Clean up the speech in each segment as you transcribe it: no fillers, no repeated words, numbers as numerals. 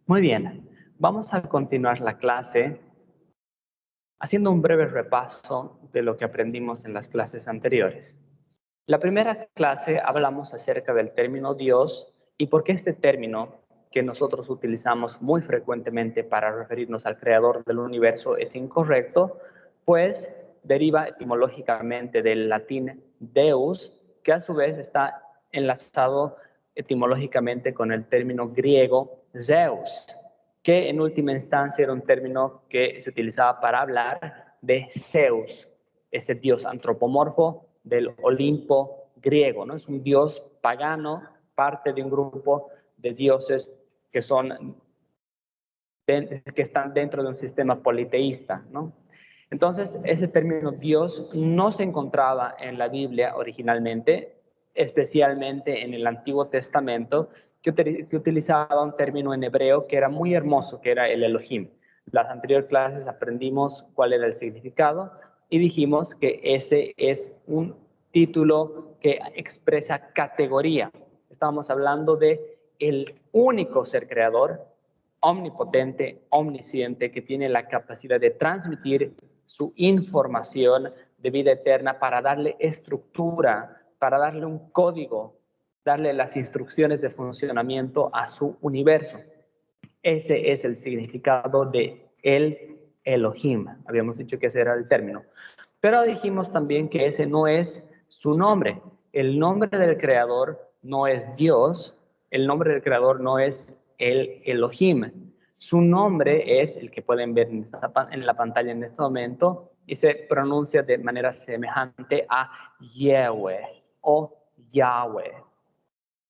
Muy bien, vamos a continuar la clase haciendo un breve repaso de lo que aprendimos en las clases anteriores. La primera clase hablamos acerca del término Dios y por qué este término que nosotros utilizamos muy frecuentemente para referirnos al creador del universo es incorrecto, pues deriva etimológicamente del latín Deus, que a su vez está enlazado etimológicamente con el término griego Zeus, que en última instancia era un término que se utilizaba para hablar de Zeus, ese dios antropomorfo del Olimpo griego, ¿no? Es un dios pagano, parte de un grupo de dioses que están dentro de un sistema politeísta, ¿no? Entonces, ese término Dios no se encontraba en la Biblia originalmente, especialmente en el Antiguo Testamento, que utilizaba un término en hebreo que era muy hermoso, que era el Elohim. Las anteriores clases aprendimos cuál era el significado y dijimos que ese es un título que expresa categoría. Estábamos hablando de el único ser creador, omnipotente, omnisciente, que tiene la capacidad de transmitir su información de vida eterna para darle estructura, para darle un código, darle las instrucciones de funcionamiento a su universo. Ese es el significado de el Elohim. Habíamos dicho que ese era el término. Pero dijimos también que ese no es su nombre. El nombre del creador no es Dios, el nombre del creador no es el Elohim. Su nombre es el que pueden ver en la pantalla en este momento y se pronuncia de manera semejante a Yahweh o Yahweh.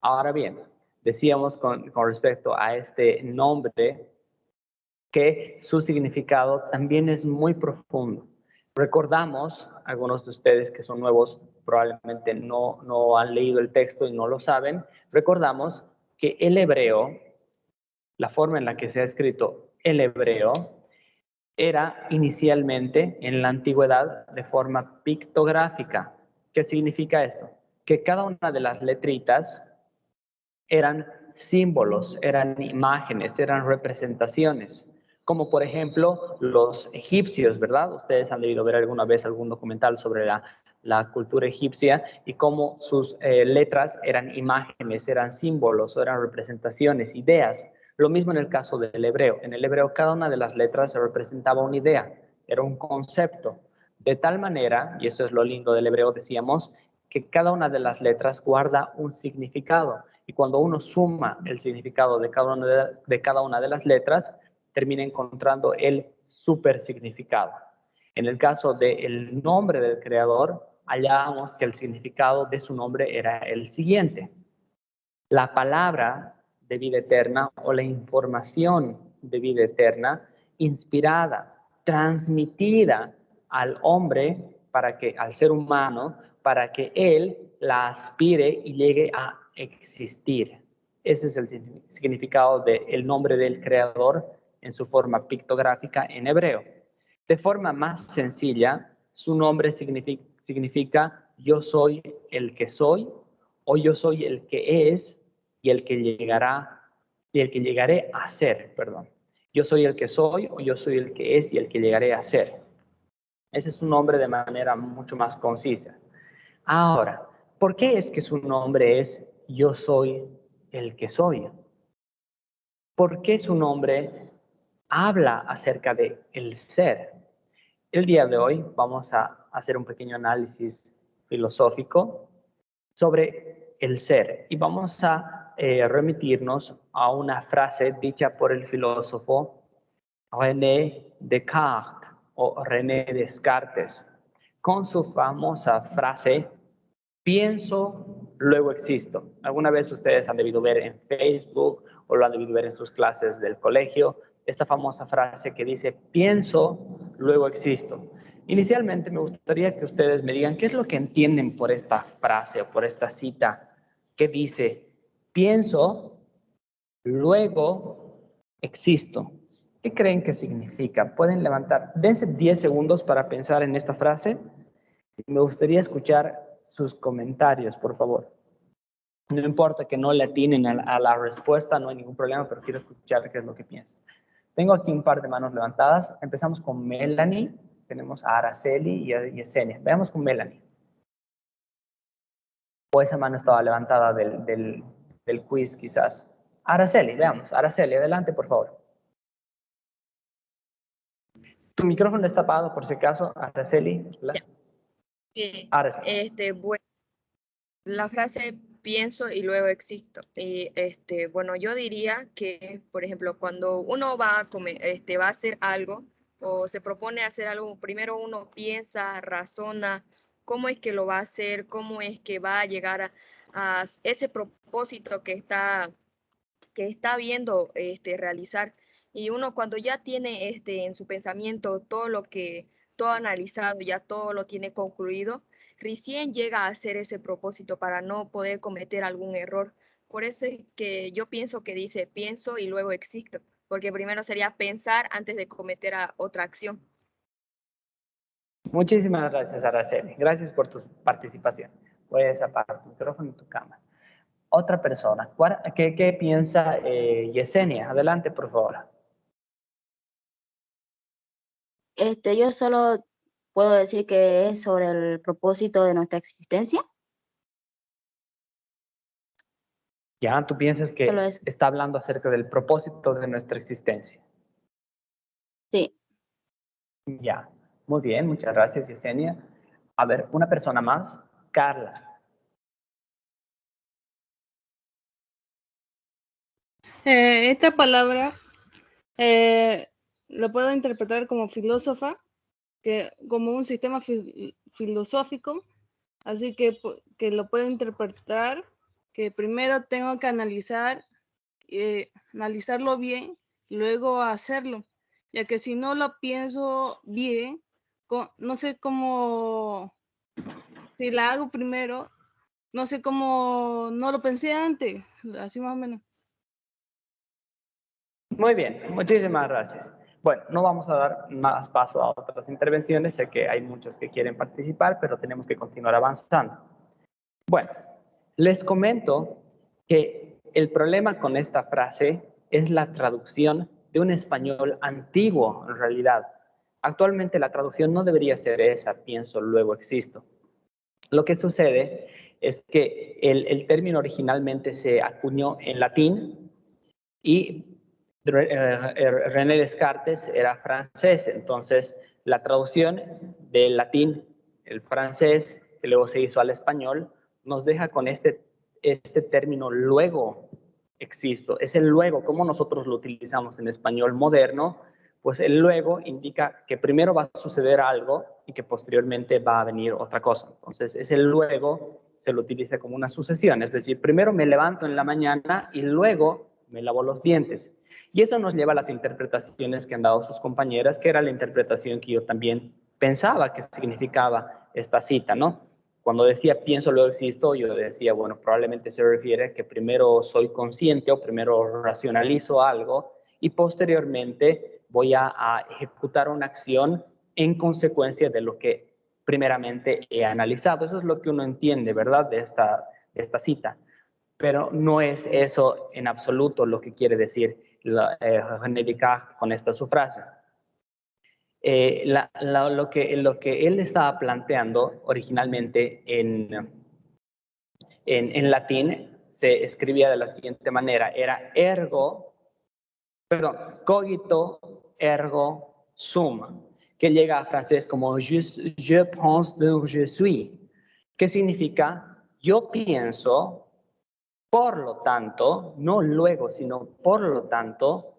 Ahora bien, decíamos con respecto a este nombre que su significado también es muy profundo. Recordamos, algunos de ustedes que son nuevos probablemente no han leído el texto y no lo saben, recordamos que el hebreo, la forma en la que se ha escrito el hebreo, era inicialmente en la antigüedad de forma pictográfica. ¿Qué significa esto? Que cada una de las letritas eran símbolos, eran imágenes, eran representaciones, como por ejemplo los egipcios, ¿verdad? Ustedes han debido ver alguna vez algún documental sobre la cultura egipcia y cómo sus letras eran imágenes, eran símbolos, eran representaciones, ideas. Lo mismo en el caso del hebreo. En el hebreo cada una de las letras se representaba una idea, era un concepto. De tal manera, y eso es lo lindo del hebreo, decíamos, que cada una de las letras guarda un significado. Y cuando uno suma el significado de cada una de las letras, termina encontrando el super significado. En el caso del nombre del creador, hallábamos que el significado de su nombre era el siguiente. La palabra de vida eterna o la información de vida eterna inspirada, transmitida al hombre al ser humano, para que él la aspire y llegue a existir. Ese es el significado del nombre del creador en su forma pictográfica en hebreo. De forma más sencilla, su nombre significa yo soy el que soy o yo soy el que es y el que llegaré a ser, perdón. Yo soy el que soy o yo soy el que es y el que llegaré a ser. Ese es su nombre de manera mucho más concisa. Ahora, ¿por qué es que su nombre es yo soy el que soy? ¿Por qué su nombre habla acerca de el ser? El día de hoy vamos a hacer un pequeño análisis filosófico sobre el ser y vamos a remitirnos a una frase dicha por el filósofo René Descartes o René Descartes con su famosa frase pienso, luego existo. Alguna vez ustedes han debido ver en Facebook o lo han debido ver en sus clases del colegio esta famosa frase que dice pienso, luego existo. Inicialmente me gustaría que ustedes me digan qué es lo que entienden por esta frase o por esta cita que dice pienso, luego existo. ¿Qué creen que significa? Pueden levantar, dense 10 segundos para pensar en esta frase. Me gustaría escuchar sus comentarios, por favor. No importa que no le atinen a la respuesta, no hay ningún problema, pero quiero escuchar qué es lo que piensan. Tengo aquí un par de manos levantadas. Empezamos con Melanie, tenemos a Araceli y a Yesenia. Veamos con Melanie. O esa mano estaba levantada del quiz, quizás. Araceli, veamos. Araceli, adelante, por favor. Tu micrófono está apagado, por si acaso. Araceli. Araceli. Bueno, la frase pienso y luego existo. Y bueno, yo diría que, por ejemplo, cuando uno va a comer, va a hacer algo o se propone hacer algo, primero uno piensa, razona cómo es que lo va a hacer, cómo es que va a llegar a ese propósito que está viendo realizar. Y uno cuando ya tiene en su pensamiento todo analizado, ya todo lo tiene concluido, recién llega a hacer ese propósito para no poder cometer algún error. Por eso es que yo pienso que dice pienso y luego existo, porque primero sería pensar antes de cometer otra acción. Muchísimas gracias, Araceli. Gracias por tu participación. Puedes apagar tu micrófono y tu cámara. Otra persona. ¿Qué piensa Yesenia? Adelante, por favor. Yo solo puedo decir que es sobre el propósito de nuestra existencia. Ya, ¿tú piensas que está hablando acerca del propósito de nuestra existencia? Sí. Ya, muy bien, muchas gracias, Yesenia. A ver, una persona más, Carla. Esta palabra lo puedo interpretar como filósofa, como un sistema filosófico, así que lo puedo interpretar que primero tengo que analizarlo bien, luego hacerlo, ya que si no lo pienso bien, no sé cómo, si la hago primero, no sé cómo no lo pensé antes, así más o menos. Muy bien, muchísimas gracias. Bueno, no vamos a dar más paso a otras intervenciones, sé que hay muchos que quieren participar, pero tenemos que continuar avanzando. Bueno, les comento que el problema con esta frase es la traducción de un español antiguo, en realidad. Actualmente la traducción no debería ser esa, pienso, luego existo. Lo que sucede es que el término originalmente se acuñó en latín y René Descartes era francés, entonces la traducción del latín, el francés, que luego se hizo al español, nos deja con este término luego existo. Es el luego, como nosotros lo utilizamos en español moderno, pues el luego indica que primero va a suceder algo y que posteriormente va a venir otra cosa. Entonces, ese luego se lo utiliza como una sucesión, es decir, primero me levanto en la mañana y luego me lavo los dientes. Y eso nos lleva a las interpretaciones que han dado sus compañeras, que era la interpretación que yo también pensaba que significaba esta cita, ¿no? Cuando decía pienso, luego existo, yo decía, bueno, probablemente se refiere a que primero soy consciente o primero racionalizo algo y posteriormente voy a ejecutar una acción en consecuencia de lo que primeramente he analizado. Eso es lo que uno entiende, ¿verdad?, de esta cita. Pero no es eso en absoluto lo que quiere decir René Descartes con esta su frase. Lo que él estaba planteando originalmente en latín se escribía de la siguiente manera, era cogito ergo sum, que llega a francés como je pense donc je suis, que significa yo pienso, por lo tanto, no luego, sino por lo tanto,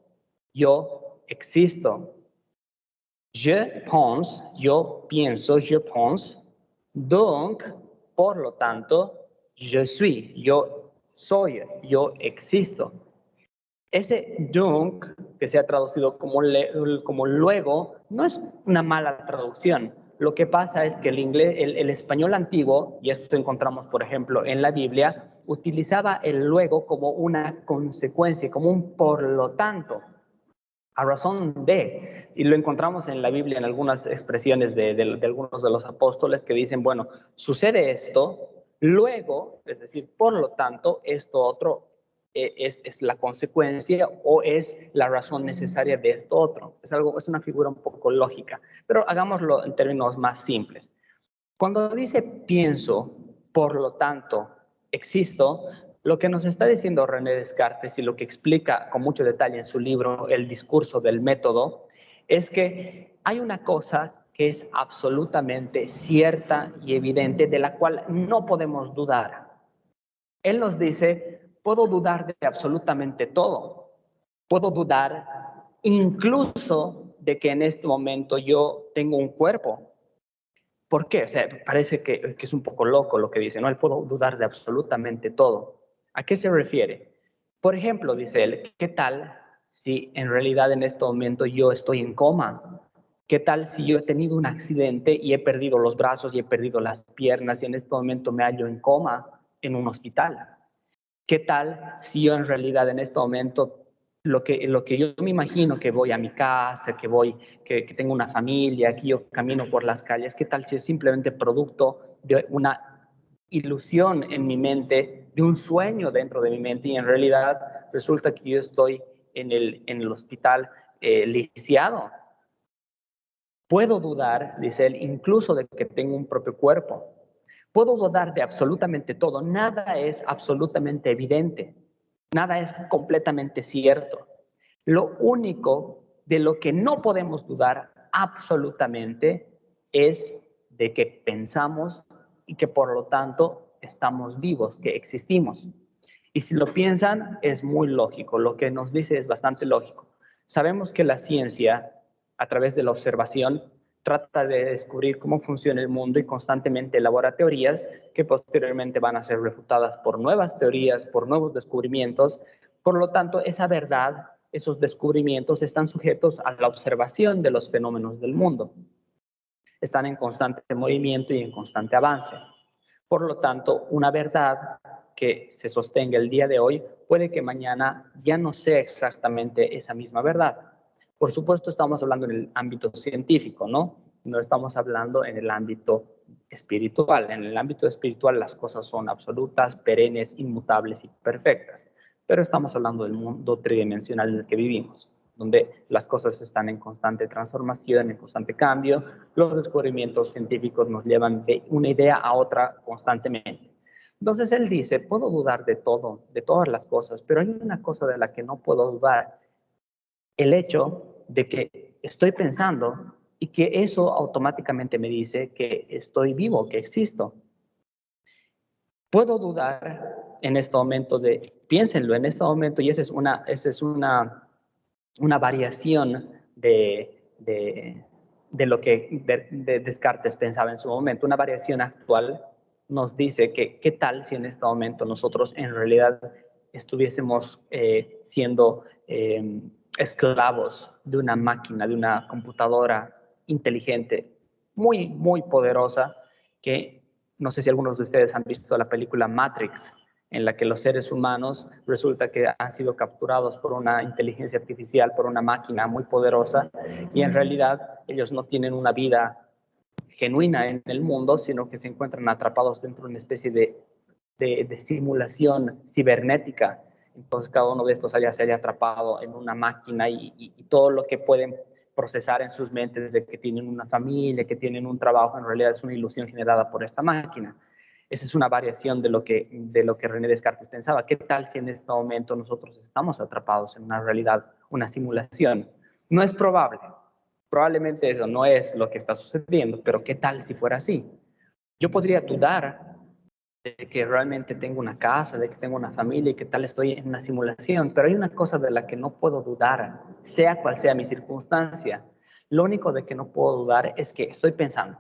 yo existo. Je pense, yo pienso, je pense, donc, por lo tanto, je suis, yo soy, yo existo. Ese donc, que se ha traducido como luego, no es una mala traducción. Lo que pasa es que el español antiguo, y esto encontramos, por ejemplo, en la Biblia, utilizaba el luego como una consecuencia, como un por lo tanto, a razón de, y lo encontramos en la Biblia en algunas expresiones de algunos de los apóstoles que dicen, bueno, sucede esto, Luego, es decir, por lo tanto, esto otro es la consecuencia o es la razón necesaria de esto otro. Es una figura un poco lógica, pero hagámoslo en términos más simples. Cuando dice pienso, por lo tanto, existo, lo que nos está diciendo René Descartes y lo que explica con mucho detalle en su libro El discurso del método, es que hay una cosa que es absolutamente cierta y evidente, de la cual no podemos dudar. Él nos dice, puedo dudar de absolutamente todo. Puedo dudar incluso de que en este momento yo tengo un cuerpo. ¿Por qué? O sea, parece que es un poco loco lo que dice, ¿no? Él puedo dudar de absolutamente todo. ¿A qué se refiere? Por ejemplo, dice él, ¿qué tal si en realidad en este momento yo estoy en coma? ¿Qué tal si yo he tenido un accidente y he perdido los brazos y he perdido las piernas y en este momento me hallo en coma en un hospital? ¿Qué tal si yo en realidad en este momento lo que yo me imagino que voy a mi casa, que tengo una familia, que yo camino por las calles, qué tal si es simplemente producto de una ilusión en mi mente, de un sueño dentro de mi mente y en realidad resulta que yo estoy en el hospital lisiado? Puedo dudar, dice él, incluso de que tengo un propio cuerpo. Puedo dudar de absolutamente todo. Nada es absolutamente evidente. Nada es completamente cierto. Lo único de lo que no podemos dudar absolutamente es de que pensamos y que por lo tanto estamos vivos, que existimos. Y si lo piensan, es muy lógico. Lo que nos dice es bastante lógico. Sabemos que la ciencia, a través de la observación, trata de descubrir cómo funciona el mundo y constantemente elabora teorías que posteriormente van a ser refutadas por nuevas teorías, por nuevos descubrimientos. Por lo tanto, esa verdad, esos descubrimientos están sujetos a la observación de los fenómenos del mundo. Están en constante movimiento y en constante avance. Por lo tanto, una verdad que se sostenga el día de hoy puede que mañana ya no sea exactamente esa misma verdad. Por supuesto, estamos hablando en el ámbito científico, ¿no? No estamos hablando en el ámbito espiritual. En el ámbito espiritual las cosas son absolutas, perennes, inmutables y perfectas. Pero estamos hablando del mundo tridimensional en el que vivimos, donde las cosas están en constante transformación, en constante cambio. Los descubrimientos científicos nos llevan de una idea a otra constantemente. Entonces él dice, puedo dudar de todo, de todas las cosas, pero hay una cosa de la que no puedo dudar: el hecho de que estoy pensando y que eso automáticamente me dice que estoy vivo, que existo. Puedo dudar en este momento piénsenlo, en este momento, y esa es una variación de lo que de Descartes pensaba en su momento. Una variación actual nos dice que qué tal si en este momento nosotros en realidad estuviésemos siendo esclavos de una máquina, de una computadora inteligente, muy, muy poderosa, que no sé si algunos de ustedes han visto la película Matrix, en la que los seres humanos resulta que han sido capturados por una inteligencia artificial, por una máquina muy poderosa, y en realidad ellos no tienen una vida genuina en el mundo, sino que se encuentran atrapados dentro de una especie de simulación cibernética. Entonces cada uno de estos se haya atrapado en una máquina y todo lo que pueden procesar en sus mentes de que tienen una familia, que tienen un trabajo, en realidad es una ilusión generada por esta máquina. Esa es una variación de lo que René Descartes pensaba. ¿Qué tal si en este momento nosotros estamos atrapados en una realidad, una simulación? No es probable. Probablemente eso no es lo que está sucediendo, pero ¿qué tal si fuera así? Yo podría dudar de que realmente tengo una casa, de que tengo una familia y que tal estoy en una simulación, pero hay una cosa de la que no puedo dudar, sea cual sea mi circunstancia. Lo único de que no puedo dudar es que estoy pensando.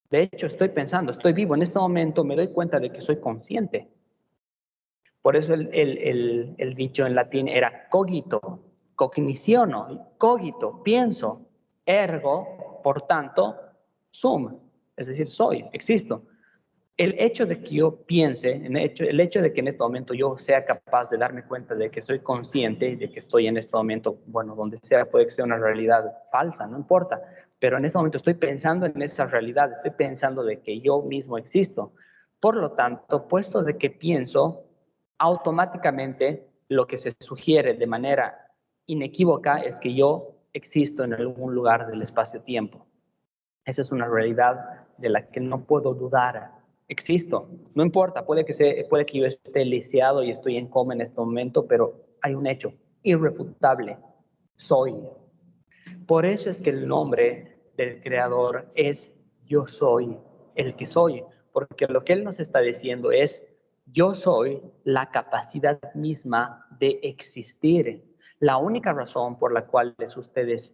De hecho, estoy pensando, estoy vivo. En este momento me doy cuenta de que soy consciente. Por eso el dicho en latín era cogito, cognitiono, cogito, pienso, ergo, por tanto, sum, es decir, soy, existo. El hecho de que yo piense, el hecho de que en este momento yo sea capaz de darme cuenta de que soy consciente, de que estoy en este momento, bueno, donde sea, puede que sea una realidad falsa, no importa, pero en este momento estoy pensando en esa realidad, estoy pensando de que yo mismo existo. Por lo tanto, puesto de que pienso, automáticamente lo que se sugiere de manera inequívoca es que yo existo en algún lugar del espacio-tiempo. Esa es una realidad de la que no puedo dudar. Existo. No importa, puede que yo esté lisiado y estoy en coma en este momento, pero hay un hecho irrefutable. Soy. Por eso es que el nombre del Creador es Yo soy el que soy. Porque lo que Él nos está diciendo es, yo soy la capacidad misma de existir. La única razón por la cual ustedes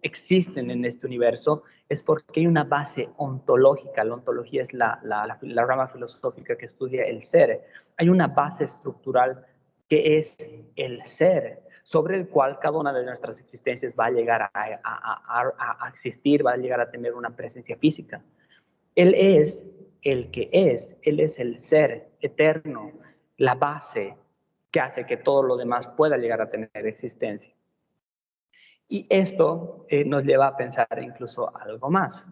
existen en este universo, es porque hay una base ontológica. La ontología es la rama filosófica que estudia el ser. Hay una base estructural que es el ser, sobre el cual cada una de nuestras existencias va a llegar a existir, va a llegar a tener una presencia física. Él es el que es, Él es el ser eterno, la base que hace que todo lo demás pueda llegar a tener existencia. Y esto nos lleva a pensar incluso algo más.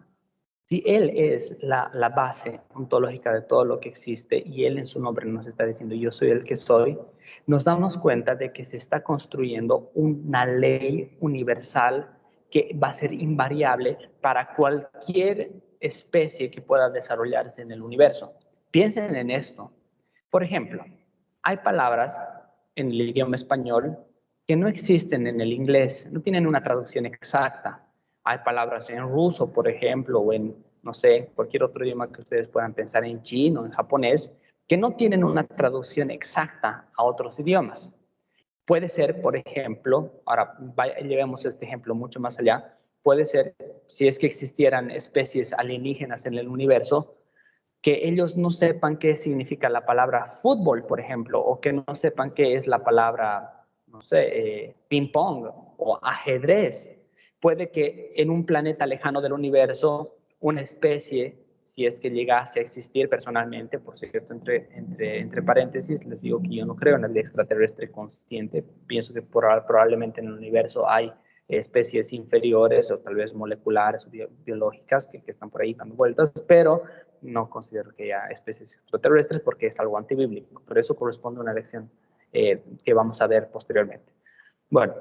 Si Él es la base ontológica de todo lo que existe y Él en su nombre nos está diciendo yo soy el que soy, nos damos cuenta de que se está construyendo una ley universal que va a ser invariable para cualquier especie que pueda desarrollarse en el universo. Piensen en esto. Por ejemplo, hay palabras en el idioma español que no existen en el inglés, no tienen una traducción exacta. Hay palabras en ruso, por ejemplo, o en, no sé, cualquier otro idioma que ustedes puedan pensar, en chino, en japonés, que no tienen una traducción exacta a otros idiomas. Puede ser, por ejemplo, ahora llevemos este ejemplo mucho más allá, puede ser, si es que existieran especies alienígenas en el universo, que ellos no sepan qué significa la palabra fútbol, por ejemplo, o que no sepan qué es la palabra, no sé, ping pong o ajedrez. Puede que en un planeta lejano del universo, una especie, si es que llegase a existir personalmente, por cierto, entre paréntesis, les digo que yo no creo en la vida extraterrestre consciente, pienso que probablemente en el universo hay especies inferiores o tal vez moleculares o biológicas que están por ahí dando vueltas, pero no considero que haya especies extraterrestres porque es algo antibíblico, pero eso corresponde a una lección que vamos a ver posteriormente. Bueno,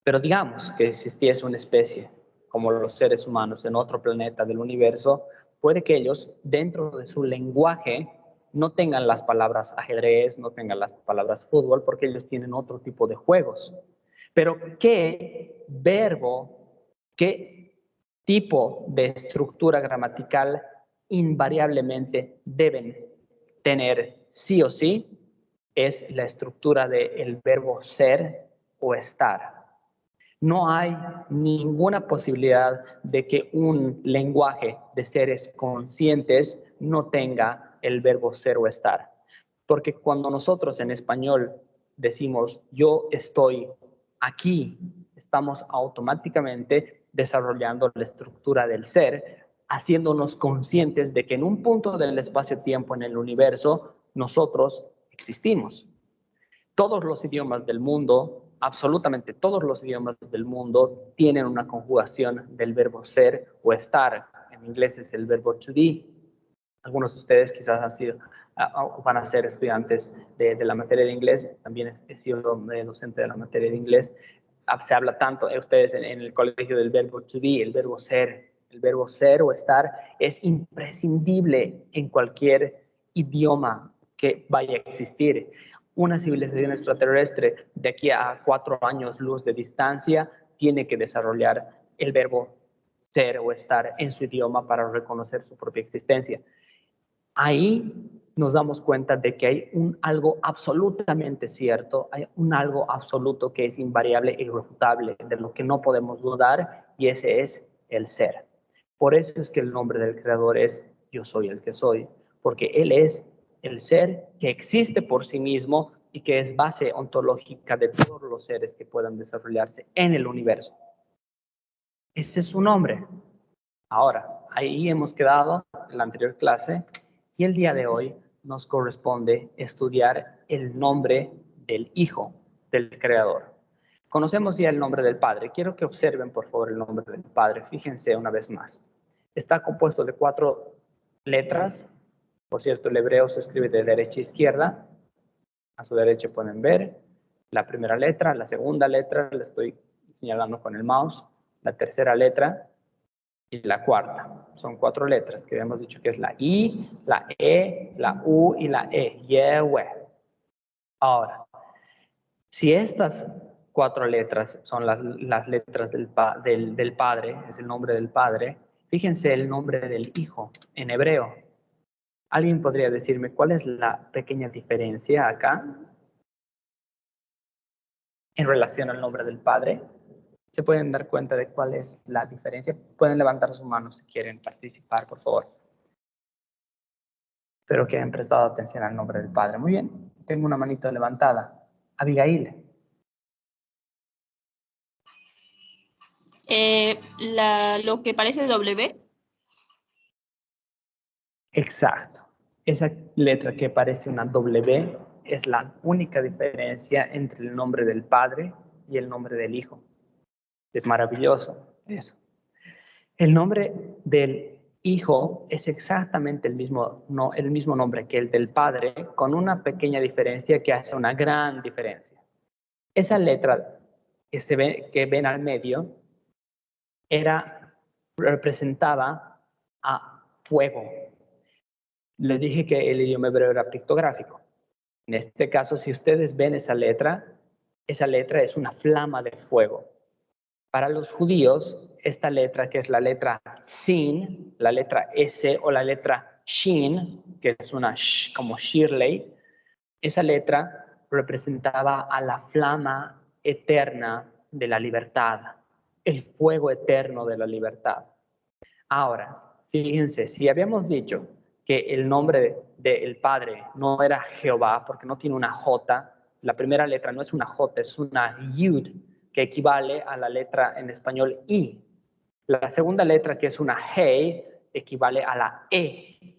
pero digamos que existiese una especie como los seres humanos en otro planeta del universo, puede que ellos dentro de su lenguaje no tengan las palabras ajedrez, no tengan las palabras fútbol, porque ellos tienen otro tipo de juegos. Pero ¿qué verbo, qué tipo de estructura gramatical invariablemente deben tener sí o sí? Es la estructura del verbo ser o estar. No hay ninguna posibilidad de que un lenguaje de seres conscientes no tenga el verbo ser o estar. Porque cuando nosotros en español decimos yo estoy aquí, estamos automáticamente desarrollando la estructura del ser, haciéndonos conscientes de que en un punto del espacio-tiempo en el universo nosotros existimos. Todos los idiomas del mundo, absolutamente todos los idiomas del mundo, tienen una conjugación del verbo ser o estar. En inglés es el verbo to be. Algunos de ustedes quizás van a ser estudiantes de la materia de inglés. También he sido docente de la materia de inglés. Se habla tanto, ustedes en el colegio, del verbo to be, el verbo ser. El verbo ser o estar es imprescindible en cualquier idioma que vaya a existir. Una civilización extraterrestre de aquí a 4 años luz de distancia tiene que desarrollar el verbo ser o estar en su idioma para reconocer su propia existencia. Ahí nos damos cuenta de que hay algo absolutamente cierto, hay algo absoluto que es invariable e irrefutable, de lo que no podemos dudar, y ese es el ser. Por eso es que el nombre del Creador es Yo soy el que soy, porque Él es el ser que existe por sí mismo y que es base ontológica de todos los seres que puedan desarrollarse en el universo. Ese es su nombre. Ahora, ahí hemos quedado en la anterior clase y el día de hoy nos corresponde estudiar el nombre del Hijo, del Creador. Conocemos ya el nombre del Padre. Quiero que observen, por favor, el nombre del Padre. Fíjense una vez más. Está compuesto de 4 letras Por cierto, el hebreo se escribe de derecha a izquierda. A su derecha pueden ver la primera letra, la segunda letra, le estoy señalando con el mouse, la tercera letra y la cuarta. Son 4 letras que habíamos dicho que es la I, la E, la U y la E. Yahweh. Ahora, si estas 4 letras son las letras del Padre, es el nombre del Padre, fíjense el nombre del Hijo en hebreo. ¿Alguien podría decirme cuál es la pequeña diferencia acá en relación al nombre del Padre? ¿Se pueden dar cuenta de cuál es la diferencia? Pueden levantar su mano si quieren participar, por favor. Espero que hayan prestado atención al nombre del Padre. Muy bien, tengo una manito levantada. Abigail. Lo que parece W. Exacto. Esa letra que parece una W es la única diferencia entre el nombre del Padre y el nombre del Hijo. Es maravilloso eso. El nombre del Hijo es exactamente el mismo nombre que el del Padre, con una pequeña diferencia que hace una gran diferencia. Esa letra que ven al medio representaba a fuego. Les dije que el idioma hebreo era pictográfico. En este caso, si ustedes ven esa letra es una flama de fuego. Para los judíos, esta letra, que es la letra Sin, la letra S o la letra Shin, que es una sh, como Shirley, esa letra representaba a la flama eterna de la libertad, el fuego eterno de la libertad. Ahora, fíjense, si habíamos dicho que el nombre del Padre no era Jehová, porque no tiene una J, la primera letra no es una J, es una Yud, que equivale a la letra en español I. La segunda letra, que es una Hey, equivale a la E.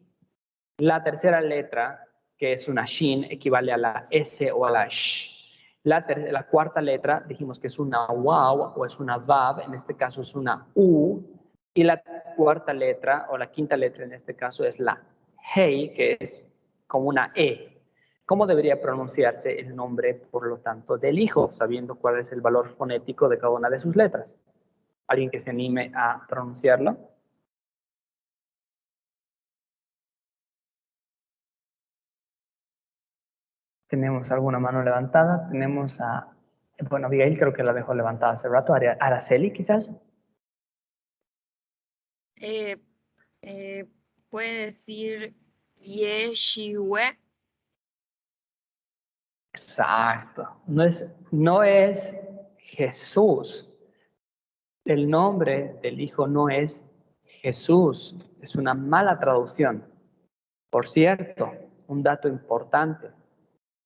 La tercera letra, que es una Shin, equivale a la S o a la Sh. La cuarta letra, dijimos que es una Waw o es una Vav, en este caso es una U. Y la cuarta letra, o la quinta letra en este caso, es la Hey, que es como una E. ¿Cómo debería pronunciarse el nombre, por lo tanto, del Hijo, sabiendo cuál es el valor fonético de cada una de sus letras? ¿Alguien que se anime a pronunciarlo? Tenemos alguna mano levantada. Tenemos a, bueno, Abigail creo que la dejó levantada hace rato. Araceli, quizás. Puede decir Yeshua. Exacto. No es Jesús. El nombre del Hijo no es Jesús. Es una mala traducción. Por cierto, un dato importante.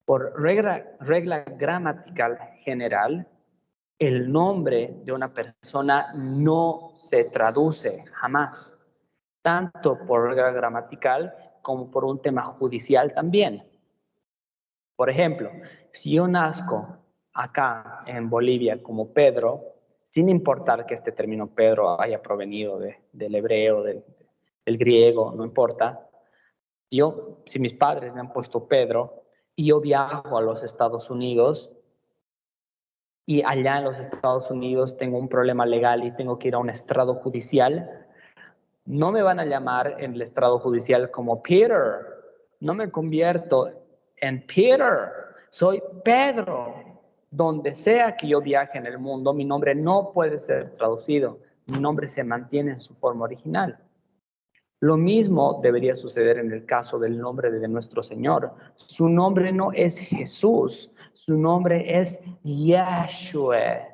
Por regla gramatical general, el nombre de una persona no se traduce jamás. Tanto por regla gramatical como por un tema judicial también. Por ejemplo, si yo nazco acá en Bolivia como Pedro, sin importar que este término Pedro haya provenido del hebreo, del griego, no importa. Si mis padres me han puesto Pedro y yo viajo a los Estados Unidos y allá en los Estados Unidos tengo un problema legal y tengo que ir a un estrado judicial, no me van a llamar en el estrado judicial como Peter. No me convierto en Peter. Soy Pedro. Donde sea que yo viaje en el mundo, mi nombre no puede ser traducido. Mi nombre se mantiene en su forma original. Lo mismo debería suceder en el caso del nombre de nuestro Señor. Su nombre no es Jesús. Su nombre es Yeshua.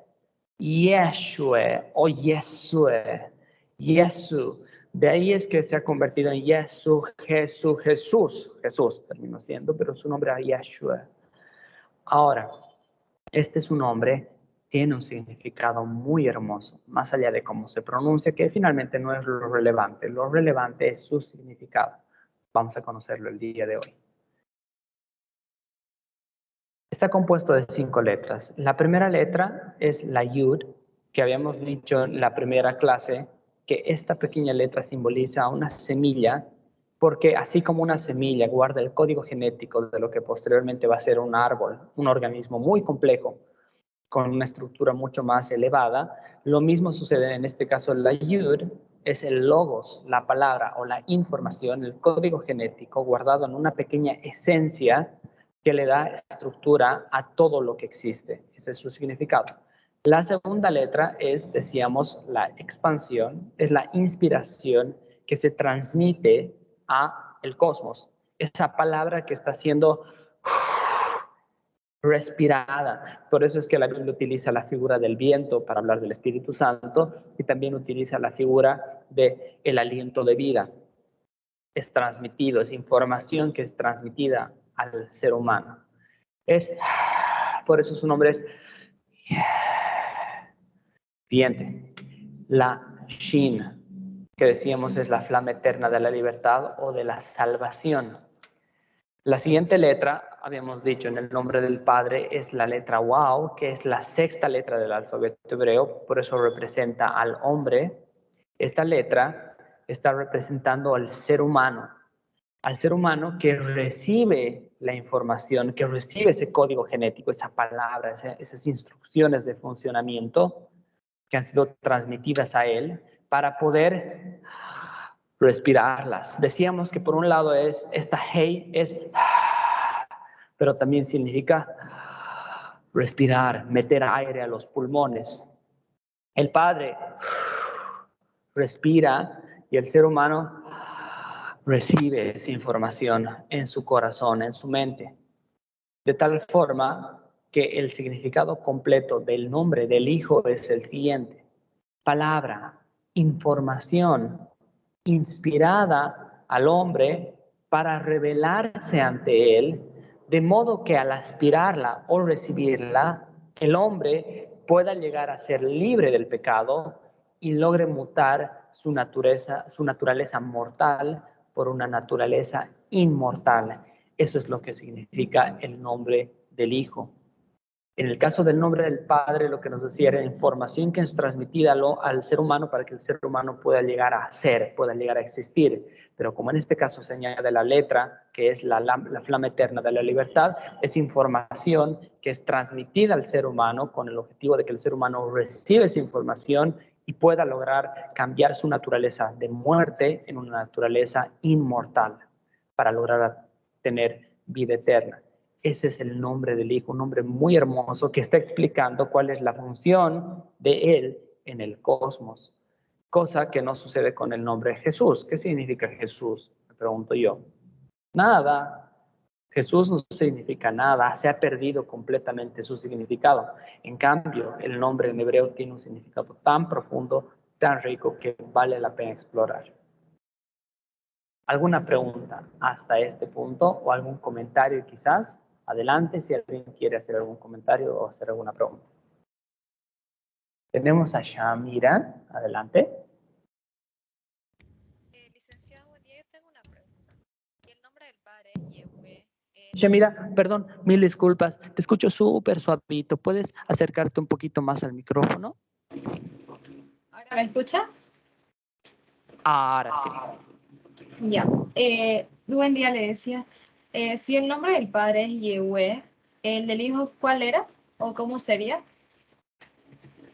Yeshua o Yesue. Yesu. De ahí es que se ha convertido en Yesu, Jesús. Jesús terminó siendo, pero su nombre era Yeshua. Ahora, este es un nombre, tiene un significado muy hermoso, más allá de cómo se pronuncia, que finalmente no es lo relevante. Lo relevante es su significado. Vamos a conocerlo el día de hoy. Está compuesto de 5 letras. La primera letra es la Yud, que habíamos dicho en la primera clase, que esta pequeña letra simboliza una semilla porque así como una semilla guarda el código genético de lo que posteriormente va a ser un árbol, un organismo muy complejo, con una estructura mucho más elevada, lo mismo sucede en este caso. La Yud es el logos, la palabra o la información, el código genético guardado en una pequeña esencia que le da estructura a todo lo que existe. Ese es su significado. La segunda letra es, decíamos, la expansión, es la inspiración que se transmite a el cosmos. Esa palabra que está siendo respirada. Por eso es que la Biblia utiliza la figura del viento para hablar del Espíritu Santo y también utiliza la figura del aliento de vida. Es transmitido, es información que es transmitida al ser humano. Por eso su nombre es siguiente. La Shin, que decíamos es la flama eterna de la libertad o de la salvación. La siguiente letra, habíamos dicho en el nombre del Padre, es la letra Waw, que es la sexta letra del alfabeto hebreo, por eso representa al hombre. Esta letra está representando al ser humano que recibe la información, que recibe ese código genético, esa palabra, esas instrucciones de funcionamiento que han sido transmitidas a él para poder respirarlas. Decíamos que por un lado esta hey es, pero también significa respirar, meter aire a los pulmones. El Padre respira y el ser humano recibe esa información en su corazón, en su mente. De tal forma que el significado completo del nombre del Hijo es el siguiente: palabra, información inspirada al hombre para revelarse ante él, de modo que al aspirarla o recibirla, el hombre pueda llegar a ser libre del pecado y logre mutar su naturaleza mortal por una naturaleza inmortal. Eso es lo que significa el nombre del Hijo. En el caso del nombre del Padre, lo que nos decía era información que es transmitida al ser humano para que el ser humano pueda llegar a ser, pueda llegar a existir. Pero como en este caso se añade la letra, que es la flama eterna de la libertad, es información que es transmitida al ser humano con el objetivo de que el ser humano reciba esa información y pueda lograr cambiar su naturaleza de muerte en una naturaleza inmortal para lograr tener vida eterna. Ese es el nombre del Hijo, un nombre muy hermoso que está explicando cuál es la función de Él en el cosmos, cosa que no sucede con el nombre de Jesús. ¿Qué significa Jesús? Me pregunto yo. Nada. Jesús no significa nada, se ha perdido completamente su significado. En cambio, el nombre en hebreo tiene un significado tan profundo, tan rico, que vale la pena explorar. ¿Alguna pregunta hasta este punto o algún comentario quizás? Adelante si alguien quiere hacer algún comentario o hacer alguna pregunta. Tenemos a Shamira. Adelante. Licenciado, yo tengo una pregunta. ¿Y el nombre del Padre es Yehue? Shamira, perdón, mil disculpas. Te escucho súper suavito. ¿Puedes acercarte un poquito más al micrófono? ¿Ahora me escucha? Ahora sí. Ya. Buen día, le decía. Si el nombre del Padre es Yehue, ¿el del Hijo cuál era? ¿O cómo sería?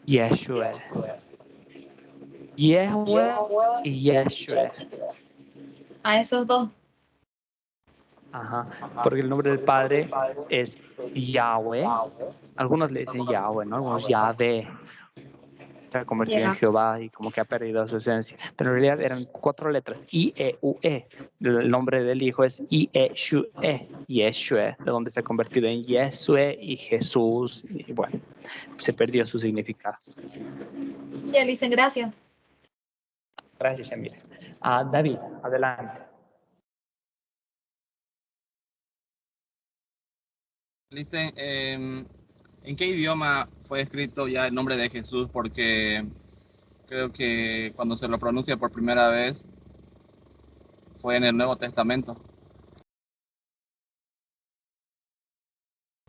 Yeshua. Yehue y Yeshua. A esos dos. Ajá, porque el nombre del Padre es Yahweh. Algunos le dicen Yahweh, ¿no? Algunos Yahvé. Se ha convertido en Jehová y como que ha perdido su esencia. Pero en realidad eran 4 letras, I-E-U-E. El nombre del Hijo es I-E-Shue, Yeshua, de donde se ha convertido en Yesue y Jesús. Y bueno, se perdió su significado. Ya, dicen gracias. Gracias, Shamil. David, adelante. Dicen, ¿en qué idioma fue escrito ya el nombre de Jesús? Porque creo que cuando se lo pronuncia por primera vez fue en el Nuevo Testamento.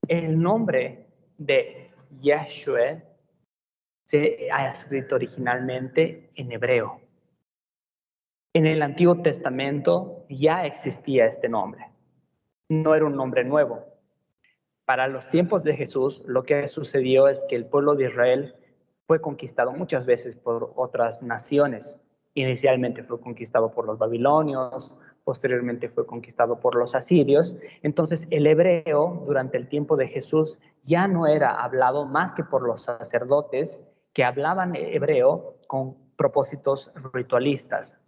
El nombre de Yeshua se ha escrito originalmente en hebreo. En el Antiguo Testamento ya existía este nombre. No era un nombre nuevo. Para los tiempos de Jesús, lo que sucedió es que el pueblo de Israel fue conquistado muchas veces por otras naciones. Inicialmente fue conquistado por los babilonios, posteriormente fue conquistado por los asirios. Entonces el hebreo durante el tiempo de Jesús ya no era hablado más que por los sacerdotes que hablaban hebreo con propósitos ritualistas,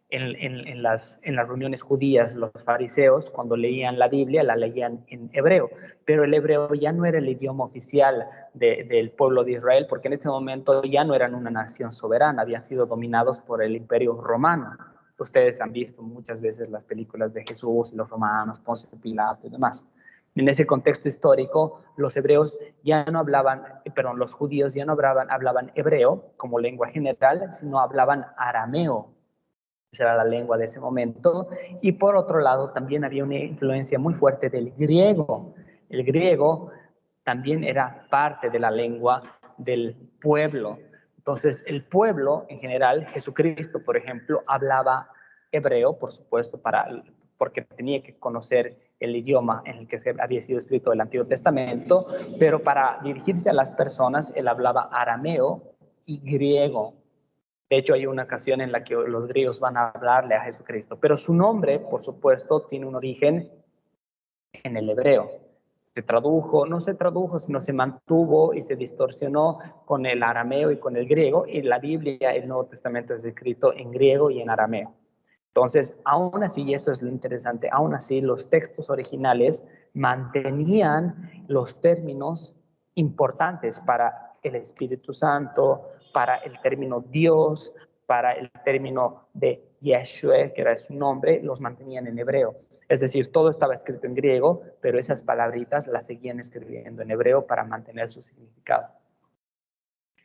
en las reuniones judías, los fariseos, cuando leían la Biblia, la leían en hebreo, pero el hebreo ya no era el idioma oficial del pueblo de Israel, porque en ese momento ya no eran una nación soberana, habían sido dominados por el imperio romano. Ustedes han visto muchas veces las películas de Jesús, los romanos, Poncio Pilato y demás. En ese contexto histórico, los hebreos ya no hablaban, perdón, los judíos ya no hablaban hebreo como lengua general, sino hablaban arameo. Esa era la lengua de ese momento. Y por otro lado, también había una influencia muy fuerte del griego. El griego también era parte de la lengua del pueblo. Entonces, el pueblo en general, Jesucristo, por ejemplo, hablaba hebreo, por supuesto, porque tenía que conocer el idioma en el que había sido escrito el Antiguo Testamento, pero para dirigirse a las personas, él hablaba arameo y griego. De hecho, hay una ocasión en la que los griegos van a hablarle a Jesucristo, pero su nombre, por supuesto, tiene un origen en el hebreo. No se tradujo, sino se mantuvo y se distorsionó con el arameo y con el griego, y la Biblia, el Nuevo Testamento, es escrito en griego y en arameo. Entonces, aún así, y esto es lo interesante, aún así los textos originales mantenían los términos importantes para el Espíritu Santo, para el término Dios, para el término de Yeshua, que era su nombre, los mantenían en hebreo. Es decir, todo estaba escrito en griego, pero esas palabritas las seguían escribiendo en hebreo para mantener su significado.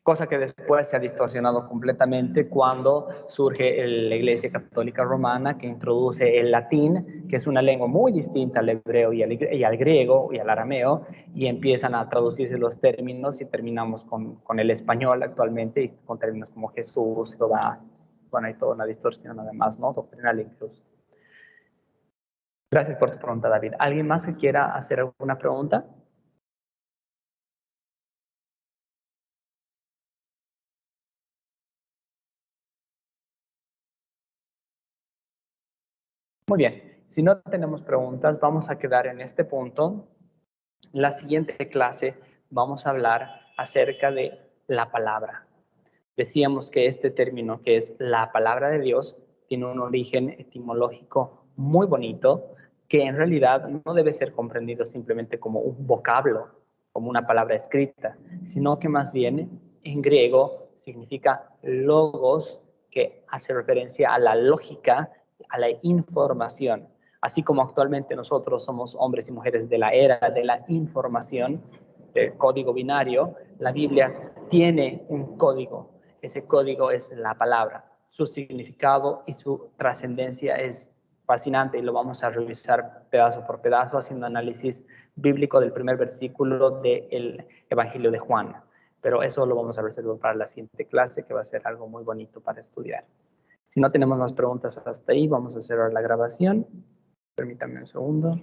Cosa que después se ha distorsionado completamente cuando surge la Iglesia Católica Romana, que introduce el latín, que es una lengua muy distinta al hebreo y al griego y al arameo, y empiezan a traducirse los términos y terminamos con el español actualmente, y con términos como Jesús, Jehová. Bueno, hay toda una distorsión además, ¿no? Doctrinal incluso. Gracias por tu pregunta, David. ¿Alguien más que quiera hacer alguna pregunta? Muy bien, si no tenemos preguntas, vamos a quedar en este punto. En la siguiente clase vamos a hablar acerca de la palabra. Decíamos que este término, que es la palabra de Dios, tiene un origen etimológico muy bonito, que en realidad no debe ser comprendido simplemente como un vocablo, como una palabra escrita, sino que más bien en griego significa logos, que hace referencia a la lógica, a la información. Así como actualmente nosotros somos hombres y mujeres de la era de la información, del código binario, la Biblia tiene un código. Ese código es la palabra. Su significado y su trascendencia es fascinante y lo vamos a revisar pedazo por pedazo haciendo análisis bíblico del primer versículo del Evangelio de Juan. Pero eso lo vamos a reservar para la siguiente clase, que va a ser algo muy bonito para estudiar. Si no tenemos más preguntas hasta ahí, vamos a cerrar la grabación. Permítanme un segundo.